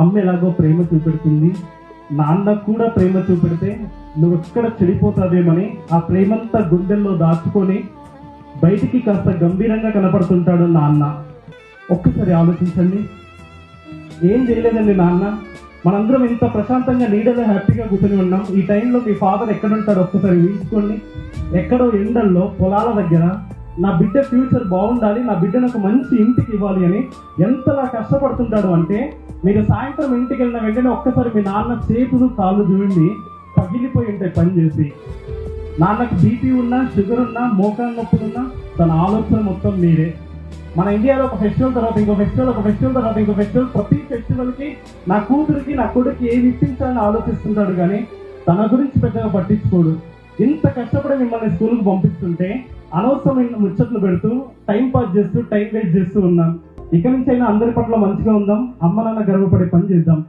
అమ్మ ఎలాగో ప్రేమ చూపెడుతుంది, నాన్న కూడా ప్రేమ చూపెడితే నువ్వు ఎక్కడ చెడిపోతావేమని ఆ ప్రేమంతా గుండెల్లో దాచుకొని బయటికి కాస్త గంభీరంగా కనపడుతుంటాడు నాన్న. ఒక్కసారి ఆలోచించండి, ఏం చేయలేదండి నాన్న, మనందరం ఇంత ప్రశాంతంగా నీడలో హ్యాపీగా కూర్చొని ఉన్నాం. ఈ టైంలో మీ ఫాదర్ ఎక్కడుంటాడు ఒక్కసారి ఊహించుకోండి. ఎక్కడో ఎండల్లో పొలాల దగ్గర నా బిడ్డ ఫ్యూచర్ బాగుండాలి, నా బిడ్డను ఒక మంచి ఇంటికి ఇవ్వాలి అని ఎంతలా కష్టపడుతుంటాడు అంటే, మీరు సాయంత్రం ఇంటికి వెళ్ళిన వెంటనే ఒక్కసారి మీ నాన్న చేతులు కాళ్ళు చూడండి పగిలిపోయి ఉంటాయి పని చేసి. నాన్నకు బీపీ ఉన్నా, షుగర్ ఉన్నా, మోకాలు నొప్పులున్నా తన ఆలోచన మొత్తం మీరే. మన ఇండియాలో ఒక ఫెస్టివల్ తర్వాత ఇంకో ఫెస్టివల్, ఒక ఫెస్టివల్ తర్వాత ఇంకో ఫెస్టివల్, ప్రతి ఫెస్టివల్కి నా కూతురికి నా కొడుకు ఏమి ఇప్పించాలని ఆలోచిస్తుంటాడు, కానీ తన గురించి పెద్దగా పట్టించుకోడు. ఇంత కష్టపడి మిమ్మల్ని స్కూల్కి పంపిస్తుంటే అనవసరమైన ముచ్చట్లు పెడుతూ టైం పాస్ చేస్తూ టైం వేస్ట్ చేస్తూ ఉన్నాం. ఇక నుంచి అయినా అందరి పట్ల మంచిగా ఉందాం, అమ్మ నాన్న గర్వపడే పని చేద్దాం.